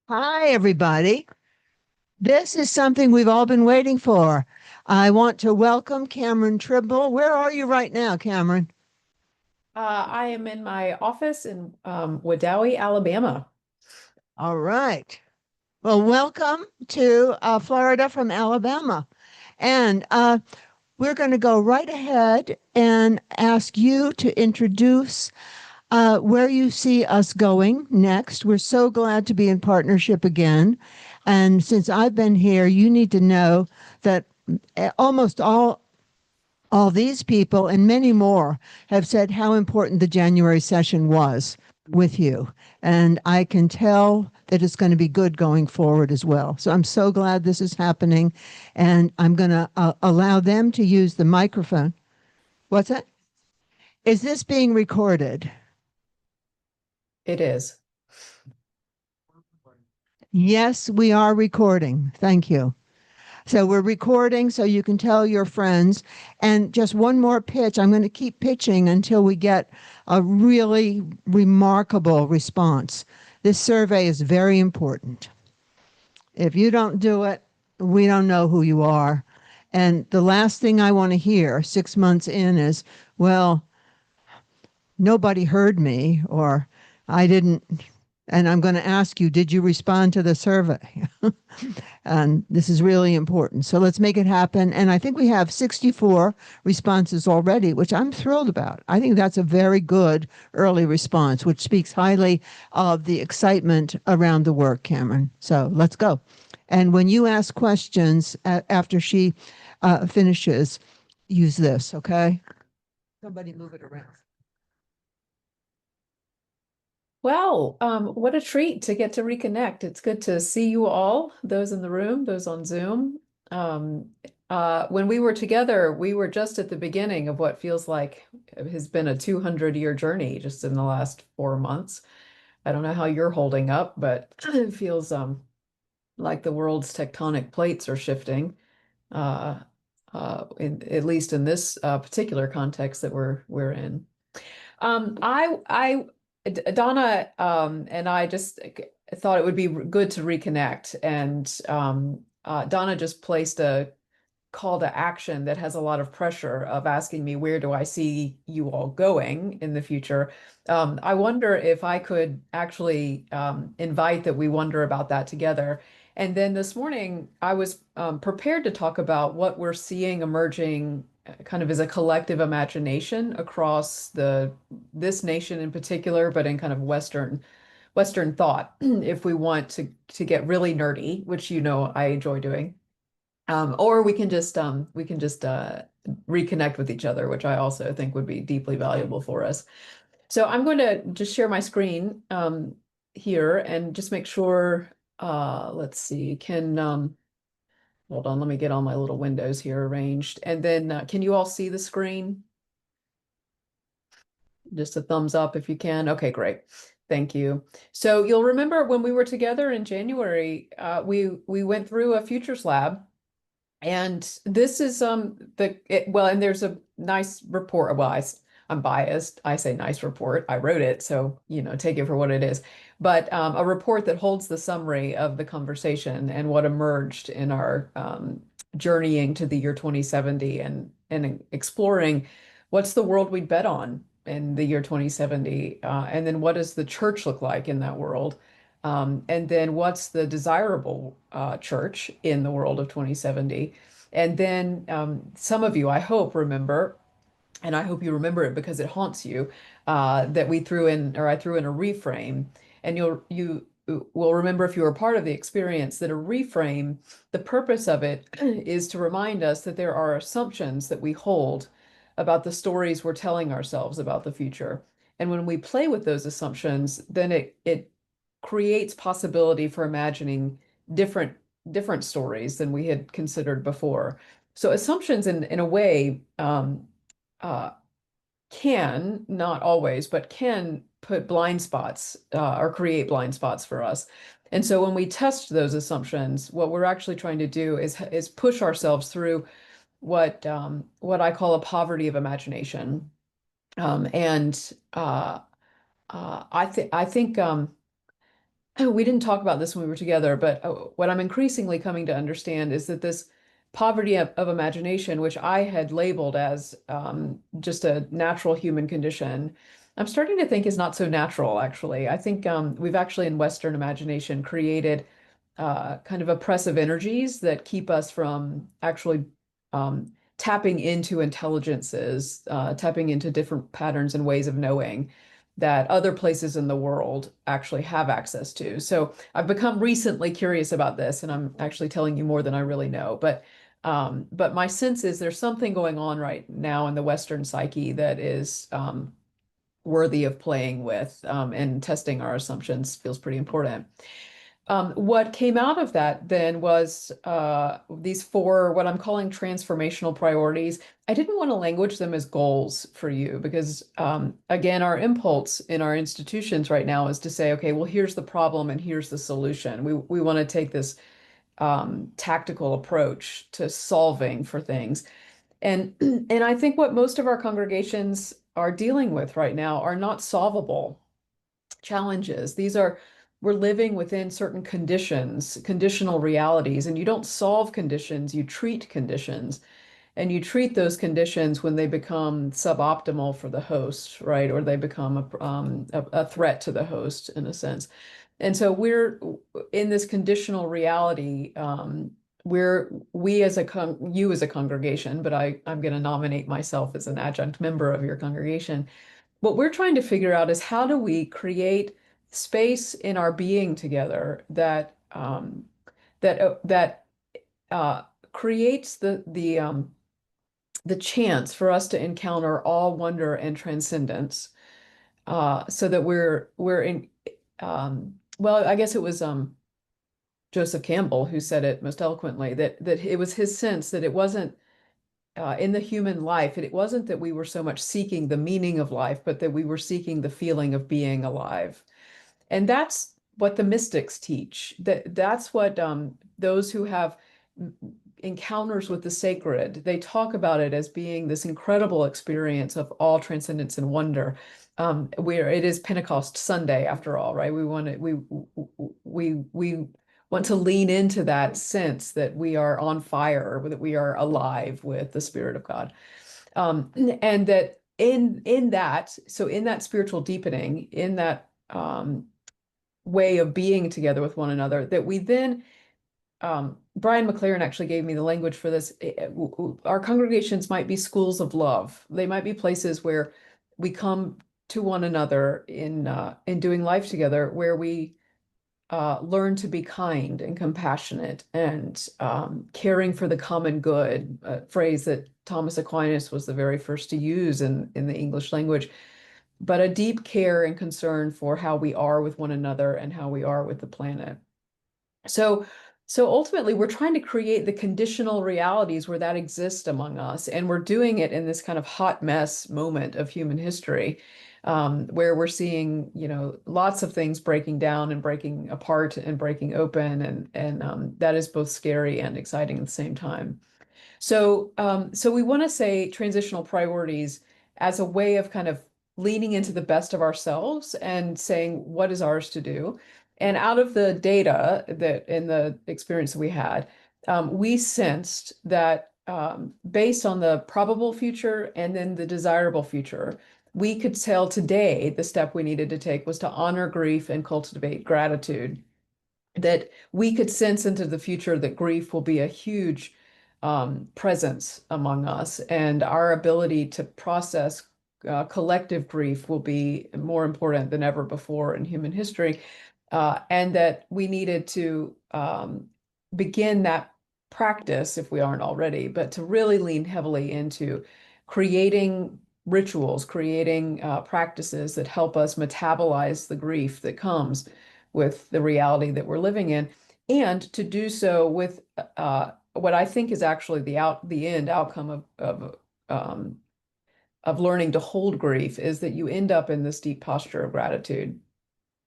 Hi, everybody. This is something we've all been waiting for. I want to welcome Cameron Trimble. Where are you right now, Cameron? I am in my office in Wadowee, Alabama. All right. Well, welcome to Florida from Alabama. And we're going to go right ahead and ask you to introduce where you see us going next. We're so glad to be in partnership again. And since I've been here, you need to know that almost all these people and many more have said how important the January session was with you. And I can tell that it's going to be good going forward as well. So I'm so glad this is happening. And I'm going to allow them to use the microphone. What's that? Is this being recorded? It is. Yes, we are recording. Thank you. So we're recording so you can tell your friends. And just one more pitch. I'm going to keep pitching until we get a really remarkable response. This survey is very important. If you don't do it, we don't know who you are. And the last thing I want to hear 6 months in is, well, nobody heard me, or I didn't. And I'm going to ask you, did you respond to the survey? And this is really important. So let's make it happen. And I think we have 64 responses already, which I'm thrilled about. I think that's a very good early response, which speaks highly of the excitement around the work, Cameron. So let's go. And when you ask questions after she finishes, use this, okay? Somebody move it around. Well, what a treat to get to reconnect. It's good to see you all, those in the room, those on Zoom. When we were together, we were just at the beginning of what feels like it has been a 200-year journey just in the last 4 months. I don't know how you're holding up, but it feels like the world's tectonic plates are shifting. Uh, at least in this particular context that we're in. Donna and I just thought it would be good to reconnect, and Donna just placed a call to action that has a lot of pressure of asking me, where do I see you all going in the future? I wonder if I could actually invite that we wonder about that together. And then this morning, I was prepared to talk about what we're seeing emerging kind of as a collective imagination across this nation in particular, but in kind of Western thought, if we want to get really nerdy, which you know I enjoy doing. Or we can just reconnect with each other, which I also think would be deeply valuable for us. So I'm going to just share my screen here and just make sure. Let's see. Can hold on. Let me get all my little windows here arranged, and then can you all see the screen? Just a thumbs up if you can. Okay, great. Thank you. So you'll remember when we were together in January, we went through a futures lab. And this is well, and there's a nice report. Well, I'm biased. I say nice report. I wrote it, so take it for what it is. But a report that holds the summary of the conversation and what emerged in our journeying to the year 2070 and exploring what's the world we'd bet on in the year 2070, and then what does the church look like in that world? And then what's the desirable church in the world of 2070? And then some of you, I hope, remember, and I hope you remember it because it haunts you, that we threw in, or I threw in a reframe. And you will remember if you were part of the experience that a reframe, the purpose of it is to remind us that there are assumptions that we hold about the stories we're telling ourselves about the future. And when we play with those assumptions, then it creates possibility for imagining different different stories than we had considered before. So assumptions in a way uh, can, not always, but can put blind spots or create blind spots for us. And so when we test those assumptions, what we're actually trying to do is push ourselves through what I call a poverty of imagination. And I think we didn't talk about this when we were together, but what I'm increasingly coming to understand is that this poverty of imagination, which I had labeled as just a natural human condition, I'm starting to think is not so natural, actually. I think we've actually in Western imagination created kind of oppressive energies that keep us from actually tapping into intelligences, tapping into different patterns and ways of knowing that other places in the world actually have access to. So I've become recently curious about this, and I'm actually telling you more than I really know. But my sense is there's something going on right now in the Western psyche that is worthy of playing with, and testing our assumptions feels pretty important. What came out of that then was these four, what I'm calling transformational priorities. I didn't want to language them as goals for you because, again, our impulse in our institutions right now is to say, okay, well, here's the problem and here's the solution. We want to take this tactical approach to solving for things. And and I think what most of our congregations are dealing with right now are not solvable challenges. These are, we're living within certain conditions, conditional realities, and you don't solve conditions, you treat conditions. And you treat those conditions when they become suboptimal for the host, right? Or they become a threat to the host in a sense. And so we're in this conditional reality. We as you as a congregation, but I'm going to nominate myself as an adjunct member of your congregation. What we're trying to figure out is how do we create space in our being together that that creates the chance for us to encounter all wonder and transcendence, so that we're in well, I guess it was Joseph Campbell who said it most eloquently, that it was his sense that it wasn't in the human life, it wasn't that we were so much seeking the meaning of life, but that we were seeking the feeling of being alive. And that's what the mystics teach. That's what those who have encounters with the sacred, they talk about it as being this incredible experience of all transcendence and wonder. Where it is Pentecost Sunday, after all, right? We want to lean into that sense that we are on fire, that we are alive with the Spirit of God. And that in that, so in that spiritual deepening, in that way of being together with one another, that we then Brian McLaren actually gave me the language for this. Our congregations might be schools of love. They might be places where we come to one another in doing life together, where we learn to be kind and compassionate and caring for the common good, a phrase that Thomas Aquinas was the very first to use in the English language, but a deep care and concern for how we are with one another and how we are with the planet. So, so ultimately, we're trying to create the conditional realities where that exists among us, and we're doing it in this kind of hot mess moment of human history, where we're seeing, lots of things breaking down and breaking apart and breaking open, and that is both scary and exciting at the same time. So we want to say transitional priorities as a way of kind of leaning into the best of ourselves and saying what is ours to do. And out of the data that in the experience we had, we sensed that based on the probable future and then the desirable future, we could tell today the step we needed to take was to honor grief and cultivate gratitude, that we could sense into the future that grief will be a huge presence among us, and our ability to process collective grief will be more important than ever before in human history, and that we needed to begin that practice, if we aren't already, but to really lean heavily into creating rituals, creating practices that help us metabolize the grief that comes with the reality that we're living in, and to do so with what I think is actually the end outcome of learning to hold grief, is that you end up in this deep posture of gratitude.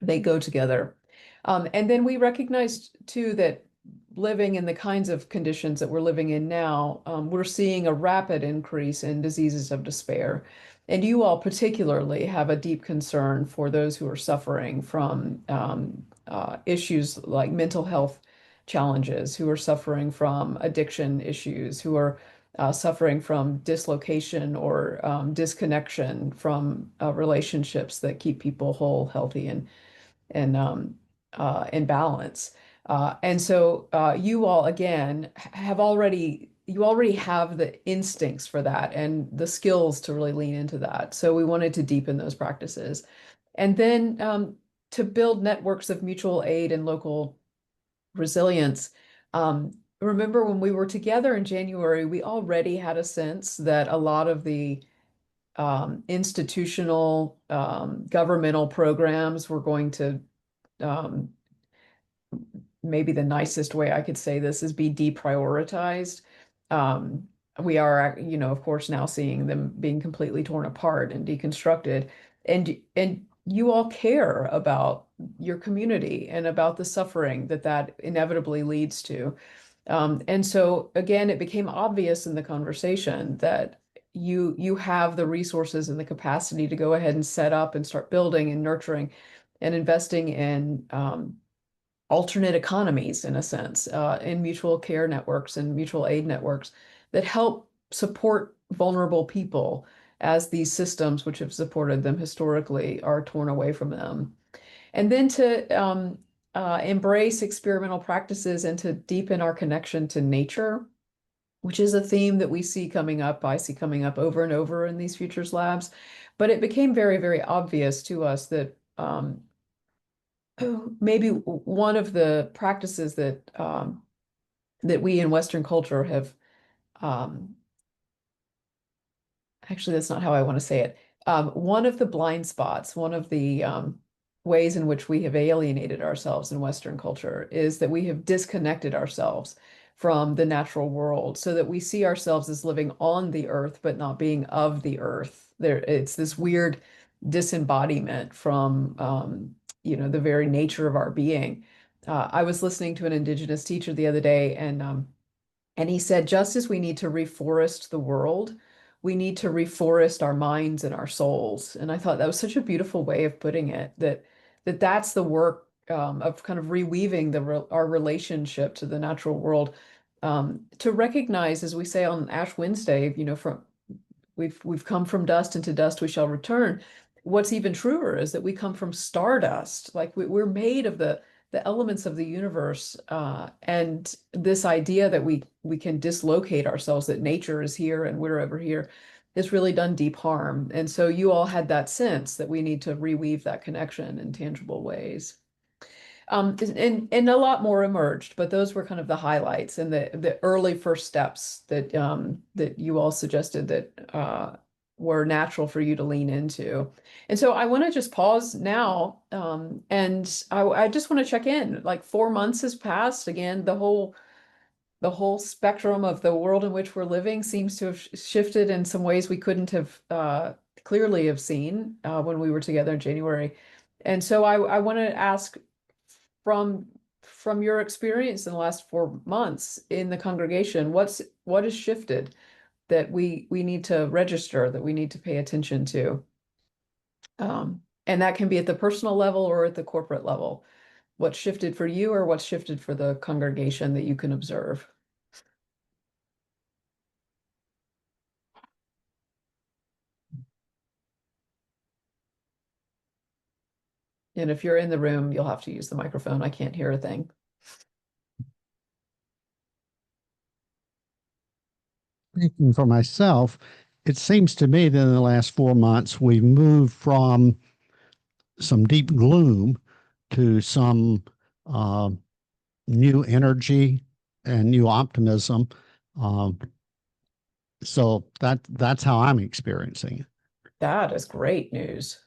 They go together. And then we recognized too that living in the kinds of conditions that we're living in now, we're seeing a rapid increase in diseases of despair. And you all particularly have a deep concern for those who are suffering from issues like mental health challenges, who are suffering from addiction issues, who are suffering from dislocation or disconnection from relationships that keep people whole, healthy, and in balance. And so you all again have already you already have the instincts for that and the skills to really lean into that. So we wanted to deepen those practices. And then to build networks of mutual aid and local resilience. Remember when we were together in January, we already had a sense that a lot of the institutional governmental programs were going to um, maybe the nicest way I could say this is be deprioritized. Um, we are, of course, now seeing them being completely torn apart and deconstructed. And you all care about your community and about the suffering that that inevitably leads to. And so again, it became obvious in the conversation that you have the resources and the capacity to go ahead and set up and start building and nurturing and investing in alternate economies, in a sense, in mutual care networks and mutual aid networks that help support vulnerable people as these systems, which have supported them historically, are torn away from them. And then to embrace experimental practices and to deepen our connection to nature, which is a theme that we see coming up, I see coming up over and over in these futures labs. But it became very, very obvious to us that maybe one of the practices that we in Western culture have um, actually, that's not how I want to say it. One of the blind spots, one of the ways in which we have alienated ourselves in Western culture is that we have disconnected ourselves from the natural world so that we see ourselves as living on the earth, but not being of the earth. It's this weird disembodiment from, the very nature of our being. I was listening to an Indigenous teacher the other day, and he said, just as we need to reforest the world, we need to reforest our minds and our souls. And I thought that was such a beautiful way of putting it, that's the work of kind of reweaving our relationship to the natural world, to recognize, as we say on Ash Wednesday, from we've come from dust, and to dust we shall return. What's even truer is that we come from stardust. Like we're made of the elements of the universe, and this idea that we can dislocate ourselves, that nature is here and we're over here, has really done deep harm. And so you all had that sense that we need to reweave that connection in tangible ways. And a lot more emerged, but those were kind of the highlights and the early first steps that you all suggested that were natural for you to lean into. And so I want to just pause now, and I just want to check in. Like 4 months has passed. Again, the whole spectrum of the world in which we're living seems to have shifted in some ways we couldn't have clearly have seen when we were together in January. And so I want to ask from your experience in the last 4 months in the congregation, what has shifted that we need to register, that we need to pay attention to? And that can be at the personal level or at the corporate level. What's shifted for you or what's shifted for the congregation that you can observe? And if you're in the room, you'll have to use the microphone. I can't hear a thing. Speaking for myself, it seems to me that in the last 4 months, we've moved from some deep gloom to some uh, new energy and new optimism. Um, so that's how I'm experiencing it. That is great news.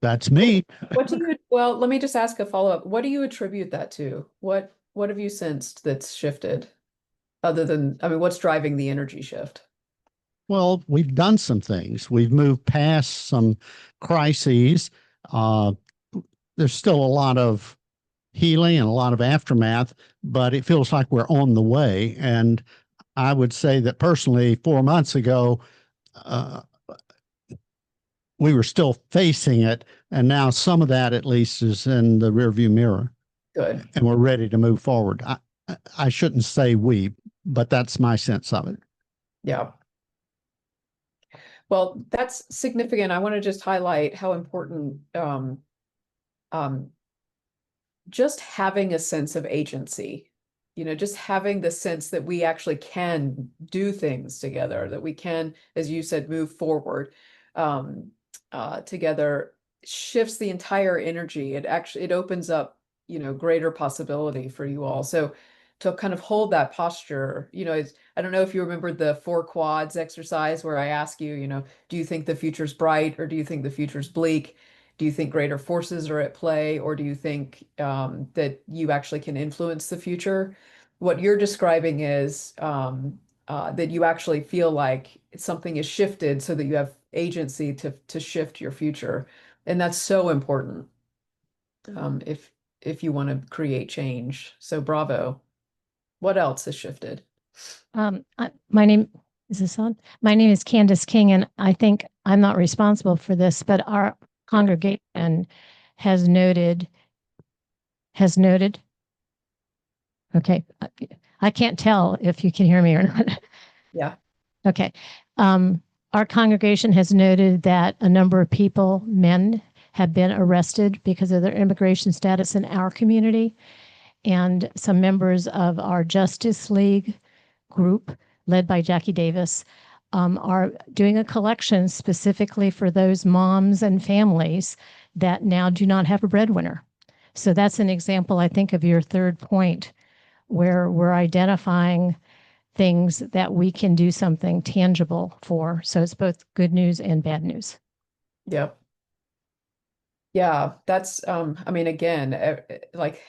That's me. Well, let me just ask a follow-up. What do you attribute that to? What have you sensed that's shifted? Other than, I mean, what's driving the energy shift? Well, we've done some things. We've moved past some crises. Uh, there's still a lot of healing and a lot of aftermath, but it feels like we're on the way. And I would say that personally, 4 months ago, uh, we were still facing it, and now some of that at least is in the rearview mirror, Good. and we're ready to move forward. I shouldn't say we, but that's my sense of it. Yeah. Well, that's significant. I want to just highlight how important just having a sense of agency, just having the sense that we actually can do things together, that we can, as you said, move forward together, shifts the entire energy. It opens up, greater possibility for you all. So to kind of hold that posture, I don't know if you remember the 4 quads exercise where I ask you, do you think the future's bright or do you think the future's bleak? Do you think greater forces are at play, or do you think that you actually can influence the future? What you're describing is that you actually feel like something is shifted so that you have agency to shift your future. And that's so important if you want to create change. So bravo. What else has shifted? My name is this on? My name is Candace King, and I think I'm not responsible for this, but our congregation has noted. Okay, I can't tell if you can hear me or not. Yeah. Okay. Our congregation has noted that a number of people, men, have been arrested because of their immigration status in our community. And some members of our Justice League group, led by Jackie Davis, are doing a collection specifically for those moms and families that now do not have a breadwinner. So that's an example, I think, of your third point, where we're identifying things that we can do something tangible for. So it's both good news and bad news. Yep. Yeah, that's, I mean, again, like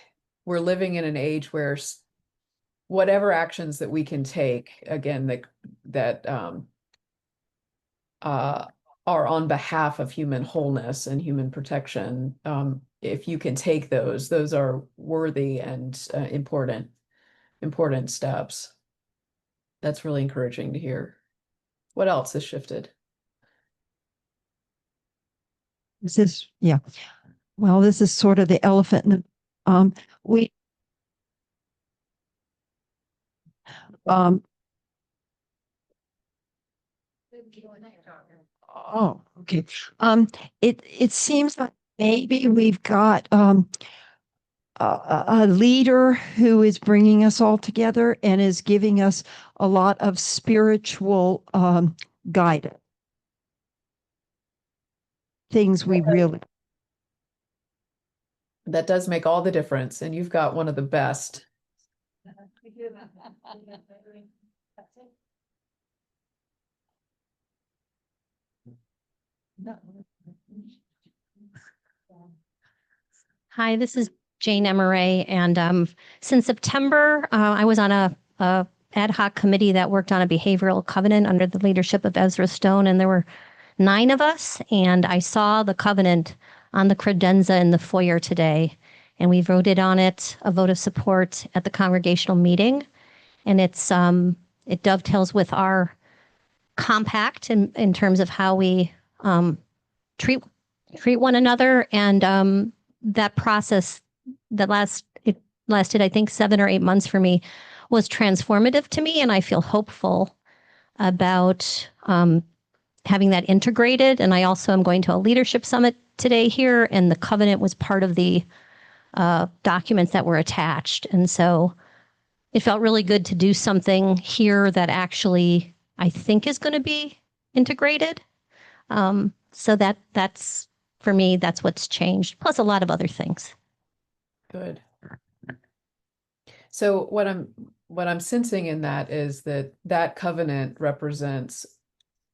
we're living in an age where whatever actions that we can take, again, that are on behalf of human wholeness and human protection, if you can take those are worthy and important steps. That's really encouraging to hear. What else has shifted? Well, this is sort of the elephant in the, we, oh, okay. It seems like maybe we've got, a leader who is bringing us all together and is giving us a lot of spiritual guidance. Things we really. That does make all the difference, and you've got one of the best. Hi, this is Jane Emery, and since September, I was on a ad hoc committee that worked on a behavioral covenant under the leadership of Ezra Stone, and there were 9 of us, and I saw the covenant on the credenza in the foyer today, and we voted on it, a vote of support at the congregational meeting, and it dovetails with our compact in terms of how we treat one another, and that process that lasted, I think, 7 or 8 months for me was transformative to me. And I feel hopeful about having that integrated. And I also am going to a leadership summit today here, and the covenant was part of the documents that were attached. And so it felt really good to do something here that actually I think is going to be integrated. So that's, for me, that's what's changed, plus a lot of other things. Good. So what I'm sensing in that is that covenant represents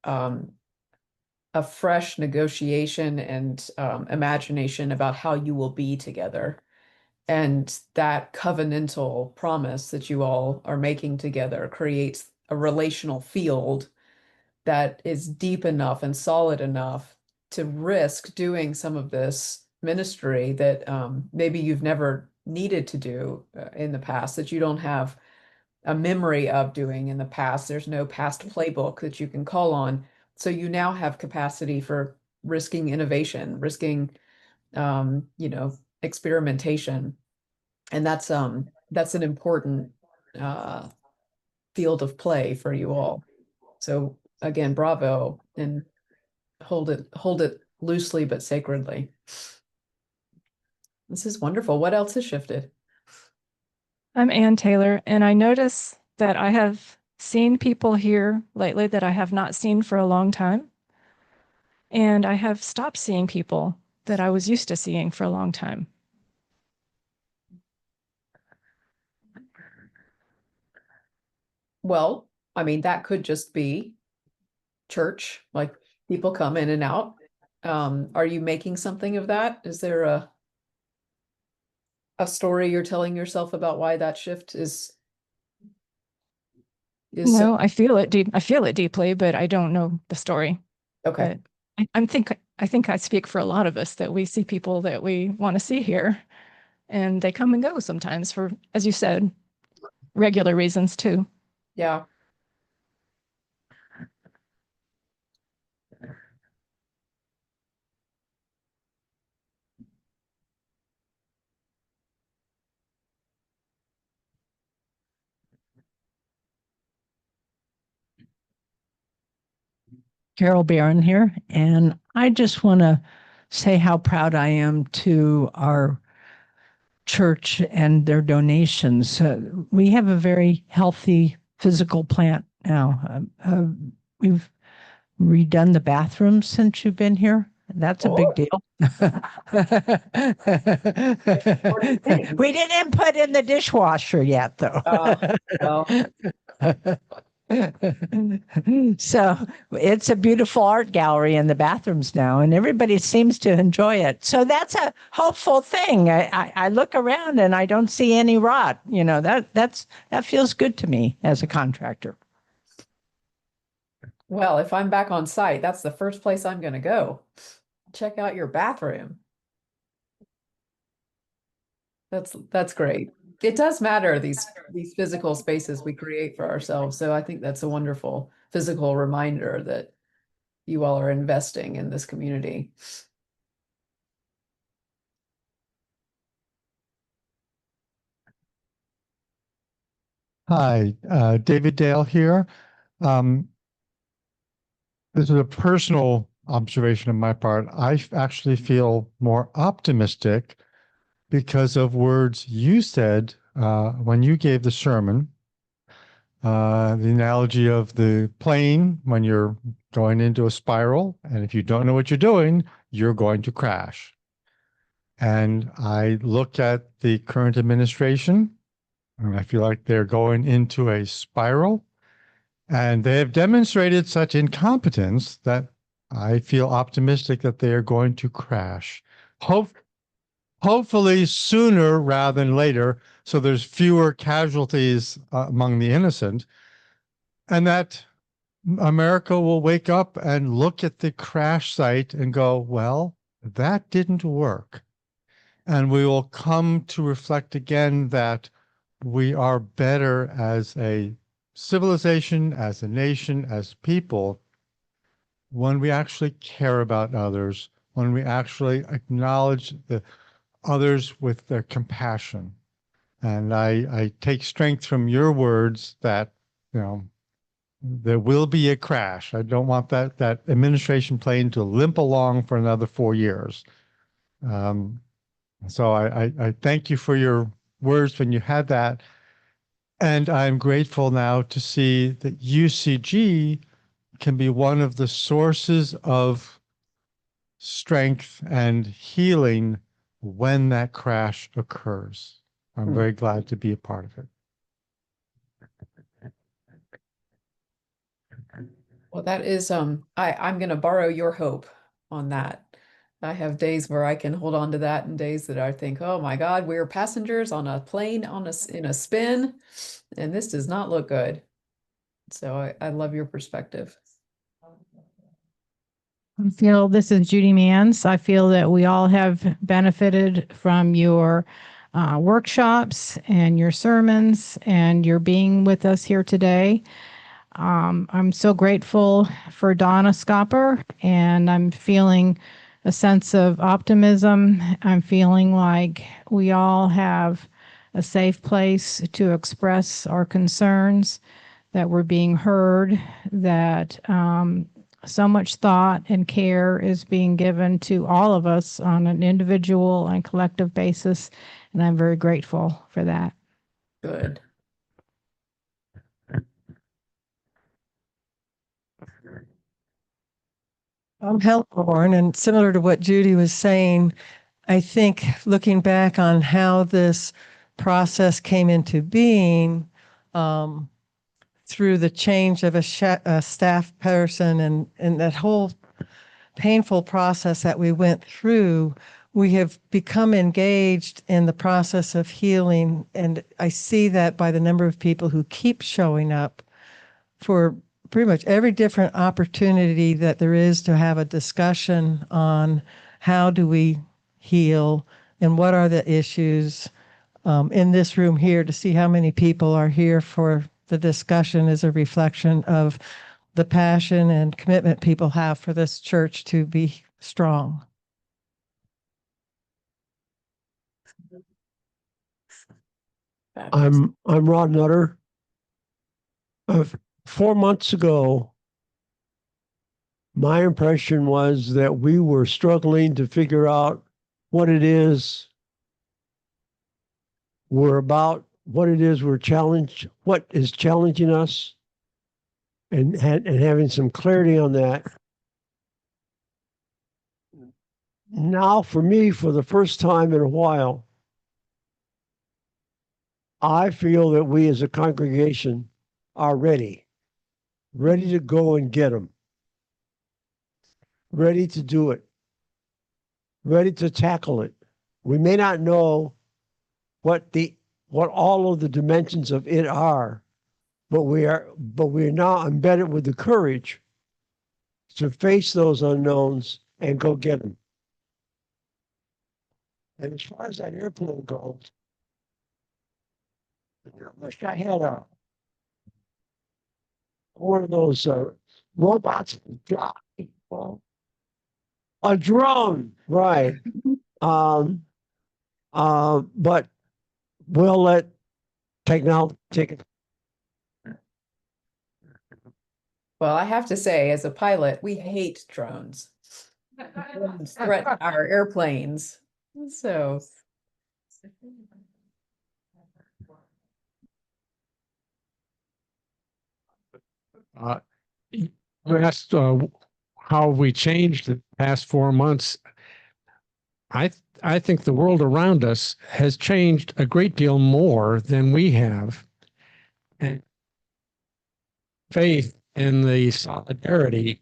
a fresh negotiation and imagination about how you will be together. And that covenantal promise that you all are making together creates a relational field that is deep enough and solid enough to risk doing some of this ministry that maybe you've never needed to do in the past, that you don't have a memory of doing in the past. There's no past playbook that you can call on. So you now have capacity for risking innovation, risking, experimentation. And that's an important field of play for you all. So again, bravo, and hold it loosely but sacredly. This is wonderful. What else has shifted? I'm Ann Taylor, and I notice that I have seen people here lately that I have not seen for a long time. And I have stopped seeing people that I was used to seeing for a long time. Well, I mean, that could just be church, like people come in and out. Are you making something of that? Is there a story you're telling yourself about why that shift is No, I feel it deep. I feel it deeply, but I don't know the story. okay? But I think I speak for a lot of us that we see people that we want to see here, and they come and go sometimes for, as you said, regular reasons too. Yeah. Carol Barron here, and I just want to say how proud I am to our church and their donations. We have a very healthy physical plant now. We've redone the bathrooms since you've been here. That's a big deal. We didn't put in the dishwasher yet, though. Well, So it's a beautiful art gallery in the bathrooms now, and everybody seems to enjoy it. So that's a hopeful thing. I look around and I don't see any rot. That feels good to me as a contractor. well, if I'm back on site, that's the first place I'm going to go. Check out your bathroom. That's great. It does matter, these physical spaces we create for ourselves. So I think that's a wonderful physical reminder that you all are investing in this community. Hi, David Dale here. This is a personal observation on my part. I actually feel more optimistic because of words you said when you gave the sermon. The analogy of the plane when you're going into a spiral, and if you don't know what you're doing, you're going to crash. And I look at the current administration, and I feel like they're going into a spiral, and they have demonstrated such incompetence that I feel optimistic that they are going to crash. Hopefully sooner rather than later, so there's fewer casualties among the innocent, and that America will wake up and look at the crash site and go, well, that didn't work. And we will come to reflect again that we are better as a civilization, as a nation, as people, when we actually care about others, when we actually acknowledge the others with their compassion. And I take strength from your words that, there will be a crash. I don't want that administration plane to limp along for another 4 years. So I thank you for your words when you had that. And I'm grateful now to see that UCG can be one of the sources of strength and healing when that crash occurs. I'm very glad to be a part of it. Well, that is, I'm going to borrow your hope on that. I have days where I can hold on to that, and days that I think, oh my God, we're passengers on a plane in a spin, and this does not look good. So I love your perspective. I feel this is Judy Mans. I feel that we all have benefited from your workshops and your sermons and your being with us here today. I'm so grateful for Donna Scopper, and I'm feeling a sense of optimism. I'm feeling like we all have a safe place to express our concerns, that we're being heard, that so much thought and care is being given to all of us on an individual and collective basis. And I'm very grateful for that. Good. I'm Helen, and similar to what Judy was saying, I think looking back on how this process came into being through the change of a staff person and that whole painful process that we went through, we have become engaged in the process of healing. And I see that by the number of people who keep showing up for pretty much every different opportunity that there is to have a discussion on how do we heal and what are the issues. In this room here, to see how many people are here for the discussion is a reflection of the passion and commitment people have for this church to be strong. Fabulous. I'm Rod Nutter. 4 months ago, my impression was that we were struggling to figure out what it is we're about, what it is we're challenged, what is challenging us, and having some clarity on that. Now, for me, for the first time in a while, I feel that we as a congregation are ready to go and get them, ready to do it, ready to tackle it. We may not know what all of the dimensions of it are, but we're now embedded with the courage to face those unknowns and go get them. And as far as that airplane goes, I wish I had one of those robots that fly. Well, a drone, right? But we'll let technology take it. Well, I have to say, as a pilot, we hate drones. Drones threaten our airplanes. So You asked how we changed the past 4 months. I think the world around us has changed a great deal more than we have. And faith in the solidarity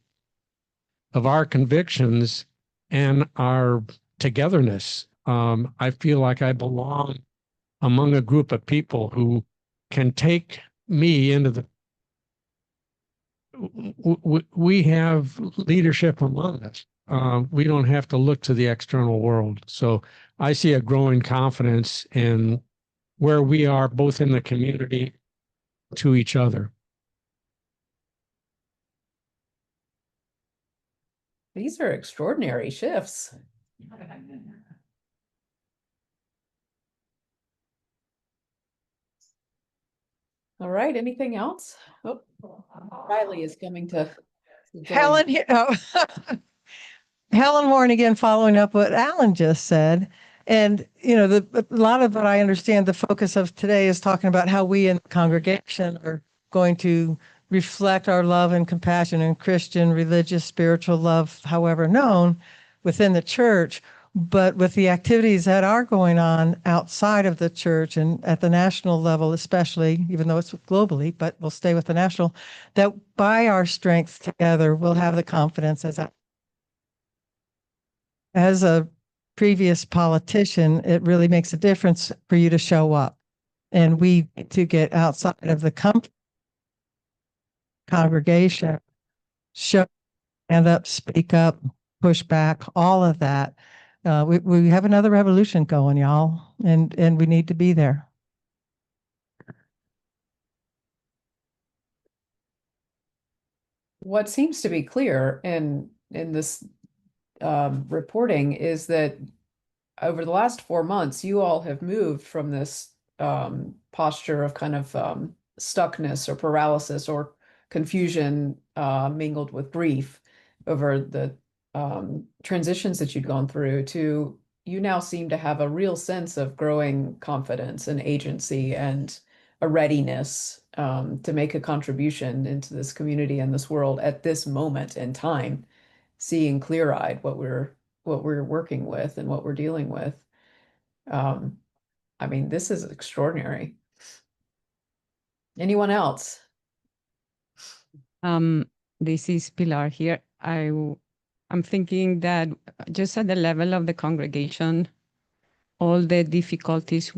of our convictions and our togetherness. I feel like I belong among a group of people who can take me into the we have leadership among us. We don't have to look to the external world. So I see a growing confidence in where we are, both in the community to each other. these are extraordinary shifts. All right, anything else? Oh, Riley is coming to join. Helen, Helen Warren again, following up what Alan just said. And, a lot of what I understand the focus of today is talking about how we in the congregation are going to reflect our love and compassion and Christian, religious, spiritual love, however known, within the church. But with the activities that are going on outside of the church and at the national level, especially, even though it's globally, but we'll stay with the national, that by our strength together, we'll have the confidence as a previous politician, it really makes a difference for you to show up. And we need to get outside of the congregation, stand up, speak up, push back, all of that. We have another revolution going, y'all, and we need to be there. what seems to be clear in this reporting is that over the last 4 months, you all have moved from this posture of kind of stuckness or paralysis or confusion mingled with grief over the transitions that you'd gone through to you now seem to have a real sense of growing confidence and agency and a readiness to make a contribution into this community and this world at this moment in time, seeing clear-eyed what we're working with and what we're dealing with. I mean, this is extraordinary. Anyone else? This is Pilar here. I'm thinking that just at the level of the congregation, all the difficulties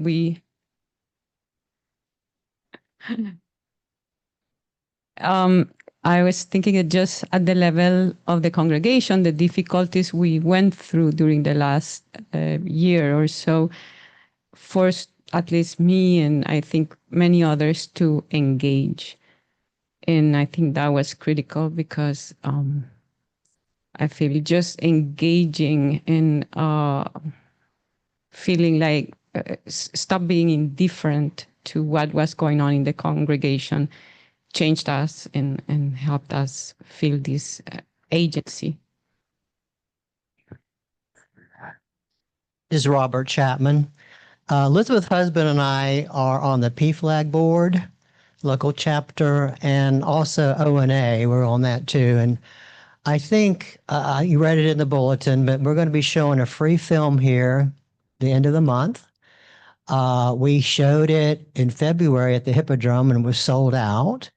I was thinking that just at the level of the congregation, the difficulties we went through during the last year or so forced at least me and I think many others to engage. And I think that was critical because I feel just engaging and feeling like stop being indifferent to what was going on in the congregation changed us and helped us feel this agency. This is Robert Chapman. Elizabeth Husband and I are on the PFLAG board, local chapter, and also ONA. We're on that too. And I think you read it in the bulletin, but we're going to be showing a free film here the end of the month. We showed it in February at the Hippodrome and it was sold out.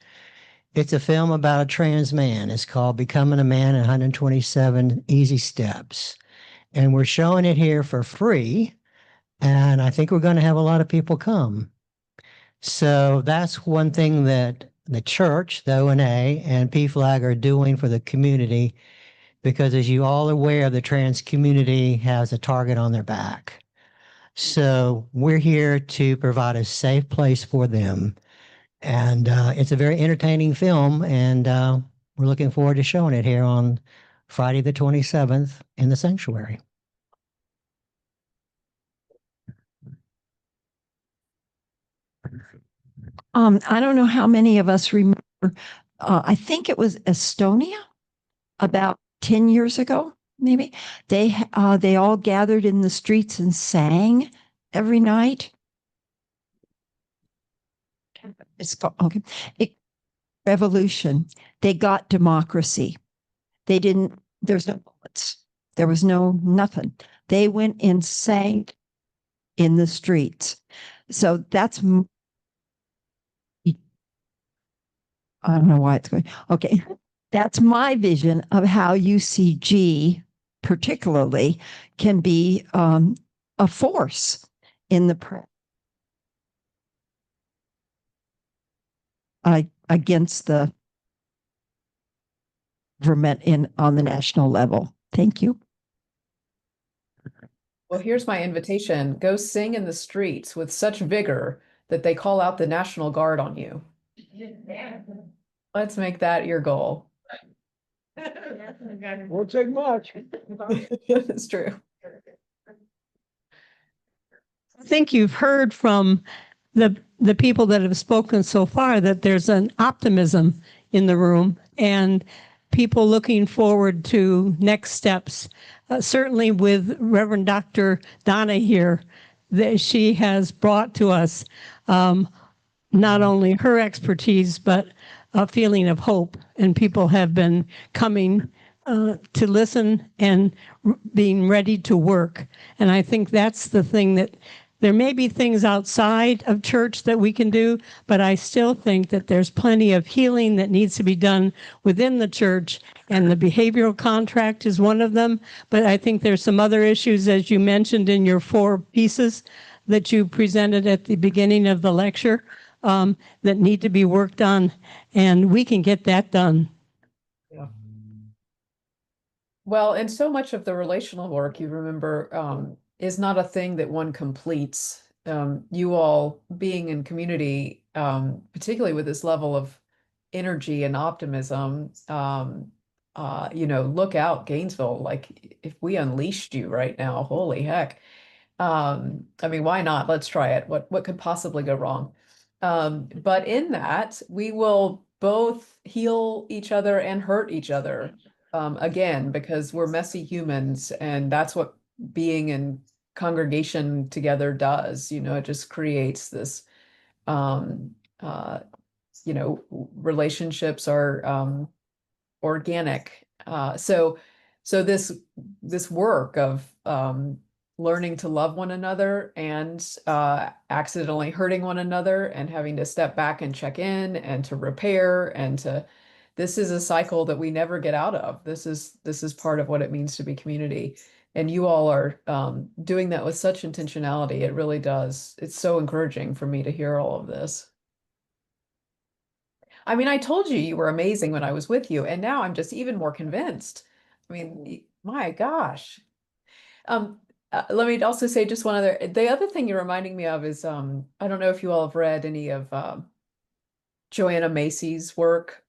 It's a film about a trans man. It's called Becoming a Man in 127 Easy Steps. And we're showing it here for free. And I think we're going to have a lot of people come. So that's one thing that the church, the ONA, and PFLAG are doing for the community, because as you all are aware, the trans community has a target on their back. So we're here to provide a safe place for them. And it's a very entertaining film, and we're looking forward to showing it here on Friday the 27th in the sanctuary. I don't know how many of us remember, I think it was Estonia about 10 years ago, maybe. They all gathered in the streets and sang every night. It's called, okay. Revolution. They got democracy. They didn't, there's no bullets. There was no nothing. They went and sang in the streets. So that's, I don't know why it's going. Okay. That's my vision of how UCG particularly can be a force in the against the government on the national level. Thank you. Well, here's my invitation. Go sing in the streets with such vigor that they call out the National Guard on you. Let's make that your goal. Won't take much. It's true. I think you've heard from the people that have spoken so far that there's an optimism in the room and people looking forward to next steps. Certainly with Reverend Dr. Donna here, that she has brought to us not only her expertise, but a feeling of hope. And people have been coming to listen and being ready to work. And I think that's the thing, that there may be things outside of church that we can do, but I still think that there's plenty of healing that needs to be done within the church, and the behavioral contract is one of them. But I think there's some other issues, as you mentioned in your 4 pieces that you presented at the beginning of the lecture, that need to be worked on, and we can get that done. Yeah. Well, and so much of the relational work, you remember, is not a thing that one completes. You all being in community, particularly with this level of energy and optimism. Look out, Gainesville. Like if we unleashed you right now, holy heck. I mean, why not? Let's try it. What could possibly go wrong? But in that, we will both heal each other and hurt each other. Again, because we're messy humans, and that's what being in congregation together does. It just creates this, um, uh, relationships are organic. So this work of learning to love one another and accidentally hurting one another and having to step back and check in and to repair this is a cycle that we never get out of. This is part of what it means to be community. And you all are doing that with such intentionality. It really does. It's so encouraging for me to hear all of this. I mean, I told you you were amazing when I was with you, and now I'm just even more convinced. I mean, my gosh. Let me also say just the other thing you're reminding me of is, I don't know if you all have read any of Joanna Macy's work.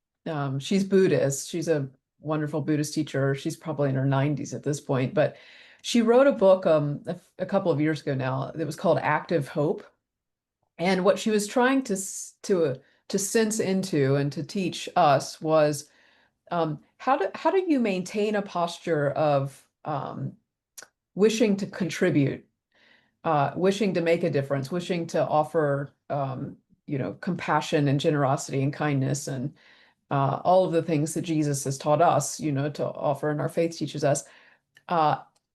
She's Buddhist. She's a wonderful Buddhist teacher. She's probably in her 90s at this point, but she wrote a book a couple of years ago now that was called Active Hope. And what she was trying to sense into and to teach us was how do you maintain a posture of wishing to contribute, wishing to make a difference, wishing to offer compassion and generosity and kindness and all of the things that Jesus has taught us, to offer, and our faith teaches us,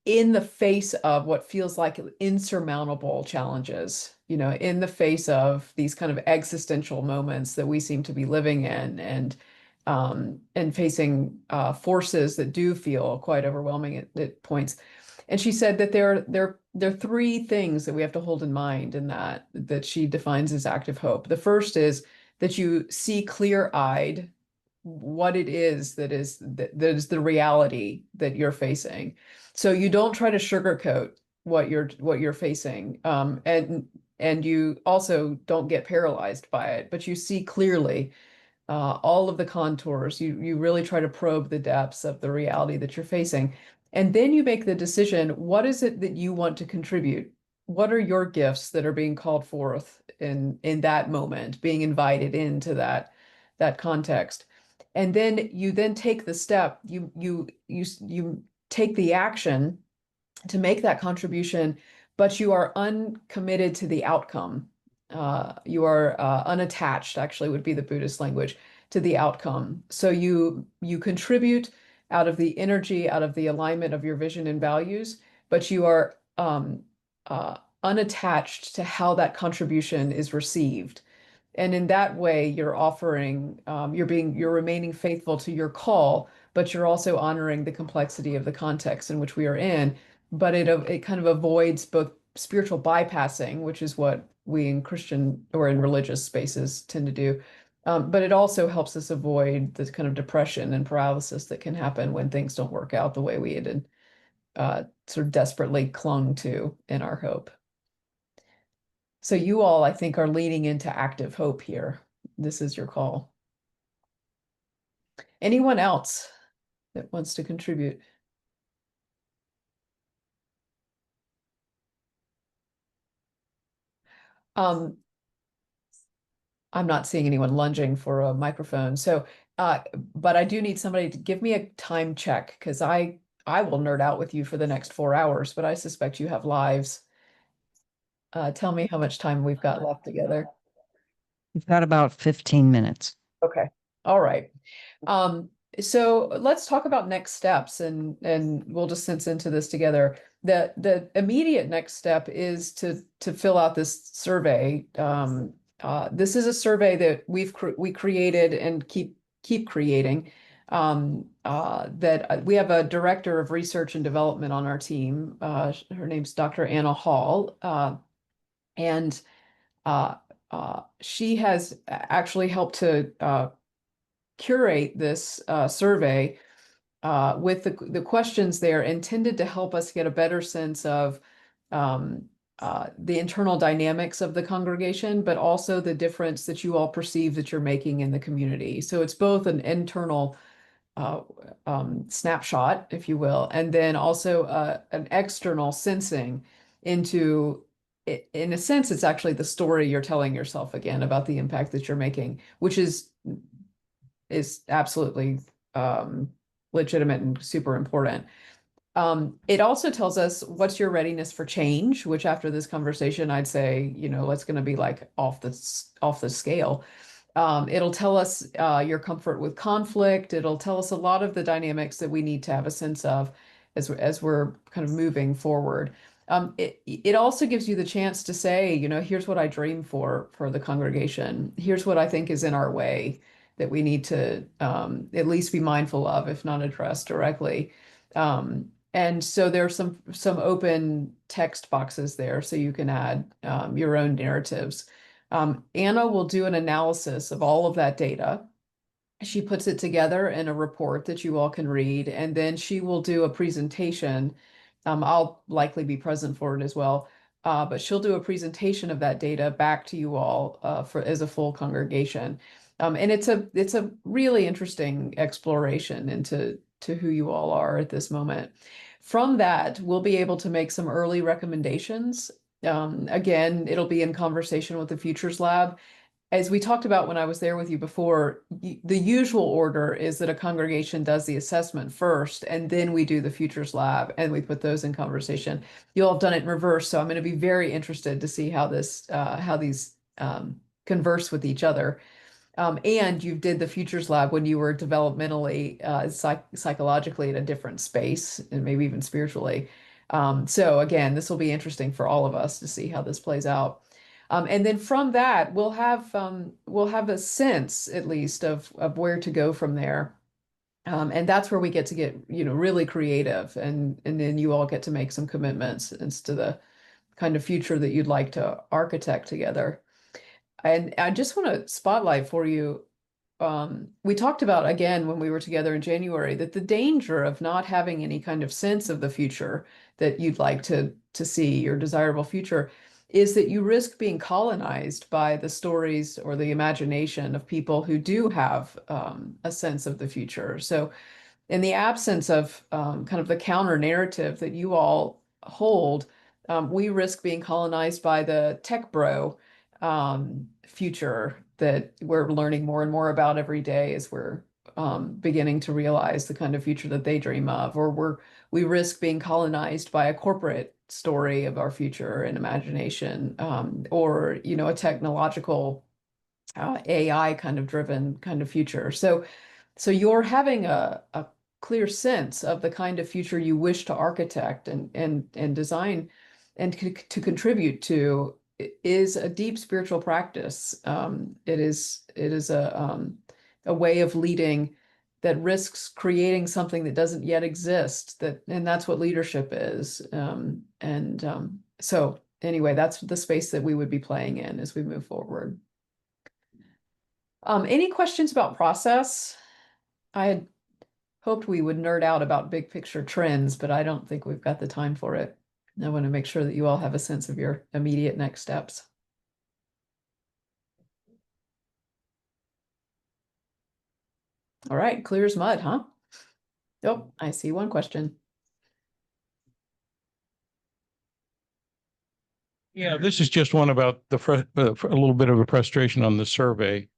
in the face of what feels like insurmountable challenges, in the face of these kind of existential moments that we seem to be living in, and facing forces that do feel quite overwhelming at points. And she said that there are three things that we have to hold in mind in that she defines as active hope. The first is that you see clear-eyed what it is that is the reality that you're facing. So you don't try to sugarcoat what you're facing, and you also don't get paralyzed by it, but you see clearly all of the contours. You really try to probe the depths of the reality that you're facing, and then you make the decision: what is it that you want to contribute? What are your gifts that are being called forth in that moment, being invited into that context? And then you take the step, you take the action to make that contribution, but you are uncommitted to the outcome. You are unattached, actually would be the Buddhist language, to the outcome. So you contribute out of the energy, out of the alignment of your vision and values, but you are unattached to how that contribution is received. And in that way, you're offering, you're remaining faithful to your call, but you're also honoring the complexity of the context in which we are in. But it kind of avoids both spiritual bypassing, which is what we in Christian or in religious spaces tend to do. But it also helps us avoid this kind of depression and paralysis that can happen when things don't work out the way we had sort of desperately clung to in our hope. So you all, I think, are leaning into active hope here. This is your call. Anyone else that wants to contribute? I'm not seeing anyone lunging for a microphone. So, but I do need somebody to give me a time check, because I will nerd out with you for the next 4 hours, but I suspect you have lives. Tell me how much time we've got left together. We've got about 15 minutes. Okay. All right. So let's talk about next steps, and we'll just sense into this together. The immediate next step is to fill out this survey. This is a survey that we created and keep creating. That we have a director of research and development on our team. Her name's Dr. Anna Hall, and she has actually helped to curate this survey with the questions there intended to help us get a better sense of the internal dynamics of the congregation, but also the difference that you all perceive that you're making in the community. So it's both an internal snapshot, if you will, and then also an external sensing into it. In a sense, it's actually the story you're telling yourself again about the impact that you're making, which is absolutely legitimate and super important. It also tells us what's your readiness for change, which after this conversation, I'd say, what's going to be like off the scale. It'll tell us your comfort with conflict. It'll tell us a lot of the dynamics that we need to have a sense of as we're kind of moving forward. It also gives you the chance to say, here's what I dream for the congregation. Here's what I think is in our way that we need to at least be mindful of, if not addressed directly. And so there's some open text boxes there, so you can add your own narratives. Anna will do an analysis of all of that data. She puts it together in a report that you all can read, and then she will do a presentation. I'll likely be present for it as well, but she'll do a presentation of that data back to you all as a full congregation. And it's a really interesting exploration into who you all are at this moment. From that, we'll be able to make some early recommendations. Again, it'll be in conversation with the Futures Lab. As we talked about when I was there with you before, the usual order is that a congregation does the assessment first, and then we do the Futures Lab, and we put those in conversation. You'll have done it in reverse, so I'm going to be very interested to see how these converse with each other. And you did the Futures Lab when you were developmentally, psychologically in a different space, and maybe even spiritually. So again, this will be interesting for all of us to see how this plays out. And then from that, we'll have a sense, at least, of where to go from there. And that's where we get really creative, and then you all get to make some commitments as to the kind of future that you'd like to architect together. And I just want to spotlight for you. We talked about, again, when we were together in January, that the danger of not having any kind of sense of the future that you'd like to see, your desirable future, is that you risk being colonized by the stories or the imagination of people who do have a sense of the future. So in the absence of kind of the counter narrative that you all hold, we risk being colonized by the tech bro future that we're learning more and more about every day as we're beginning to realize the kind of future that they dream of, or we risk being colonized by a corporate story of our future and imagination, or a technological AI kind of driven kind of future. So you're having a clear sense of the kind of future you wish to architect and design and to contribute to is a deep spiritual practice. It is a way of leading that risks creating something that doesn't yet exist. And that's what leadership is. So anyway, that's the space that we would be playing in as we move forward. Any questions about process? I had hoped we would nerd out about big picture trends, but I don't think we've got the time for it. I want to make sure that you all have a sense of your immediate next steps. All right, clear as mud, huh? Oh, I see one question. Yeah, this is just one about a little bit of a frustration on the survey.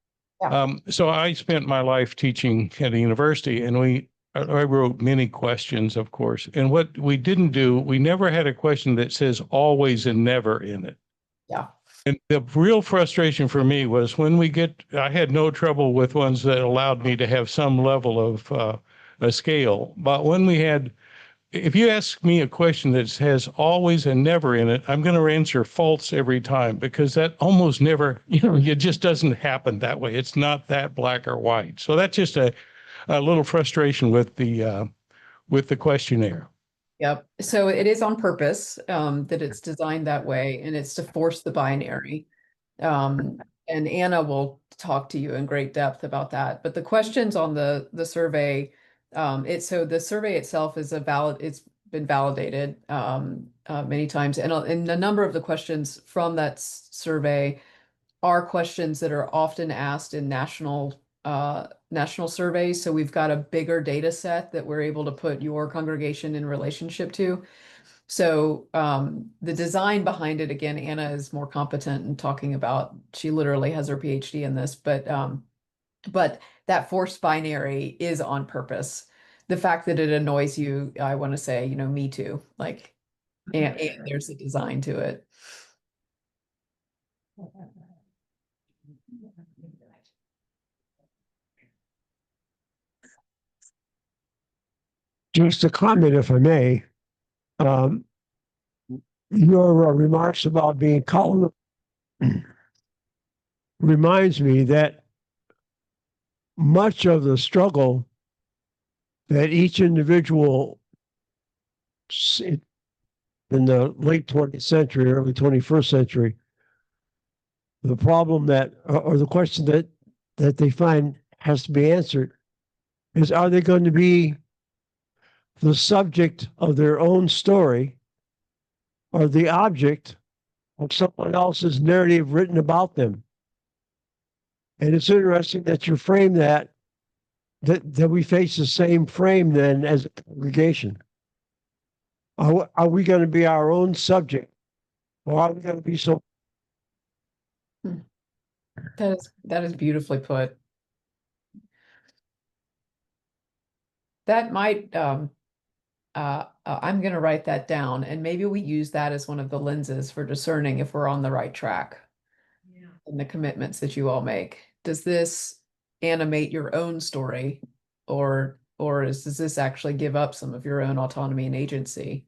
Yeah. So I spent my life teaching at a university, and I wrote many questions, of course. And what we didn't do, we never had a question that says always and never in it. Yeah. And the real frustration for me was I had no trouble with ones that allowed me to have some level of a scale. But if you ask me a question that has always and never in it, I'm going to answer false every time, because that almost never, it just doesn't happen that way. It's not that black or white. So that's just a little frustration with the questionnaire. Yep. So it is on purpose that it's designed that way, and it's to force the binary. And Anna will talk to you in great depth about that. But the questions on the survey, so the survey itself is it's been validated many times. And a number of the questions from that survey are questions that are often asked in national surveys. So we've got a bigger data set that we're able to put your congregation in relationship to. So the design behind it, again, Anna is more competent in talking about, she literally has her PhD in this, but that forced binary is on purpose. The fact that it annoys you, I want to say, me too. Like, and there's a design to it. Just a comment, if I may. Your remarks about being called reminds me that much of the struggle that each individual in the late 20th century, early 21st century, the problem that, or the question that they find has to be answered is, are they going to be the subject of their own story or the object of someone else's narrative written about them? And it's interesting that you frame that we face the same frame then as a congregation. Are we going to be our own subject, or are we going to be so? That is beautifully put. That might I'm going to write that down, and maybe we use that as one of the lenses for discerning if we're on the right track. Yeah. And the commitments that you all make. Does this animate your own story, or does this actually give up some of your own autonomy and agency?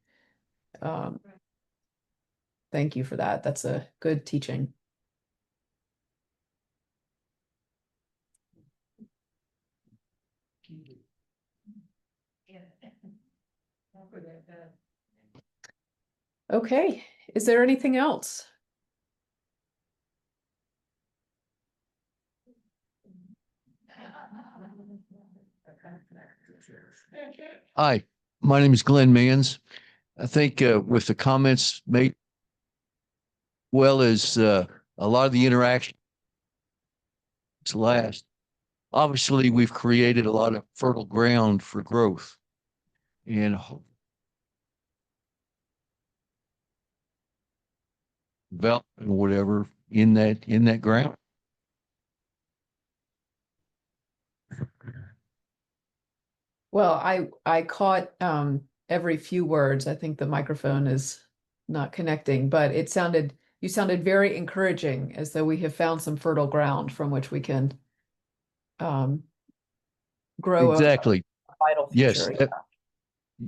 Thank you for that. That's a good teaching. Okay, is there anything else? Hi, my name is Glenn Mans. I think with the comments made, well as a lot of the interaction last, obviously we've created a lot of fertile ground for growth. And development or whatever in that ground. Well, I caught every few words. I think the microphone is not connecting, but you sounded very encouraging, as though we have found some fertile ground from which we can grow Exactly. a vital future. Yes.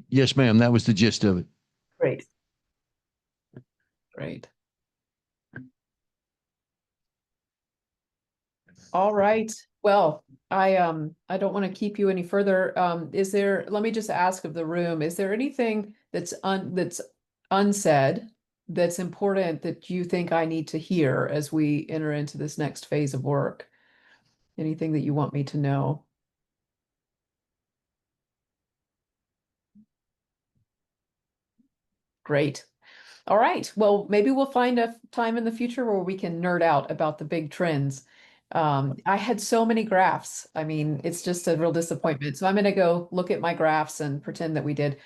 Yes, ma'am. That was the gist of it. Great. Great. All right. Well, I don't want to keep you any further. Let me just ask of the room, is there anything that's unsaid that's important that you think I need to hear as we enter into this next phase of work? Anything that you want me to know? Great. All right. Well, maybe we'll find a time in the future where we can nerd out about the big trends. I had so many graphs. I mean, it's just a real disappointment. So I'm going to go look at my graphs and pretend that we did.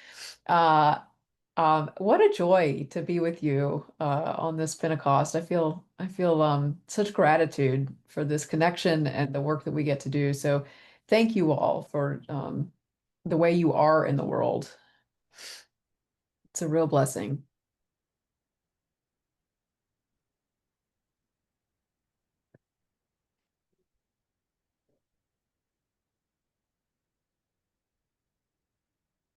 What a joy to be with you on this Pentecost. I feel such gratitude for this connection and the work that we get to do. So thank you all for the way you are in the world. It's a real blessing.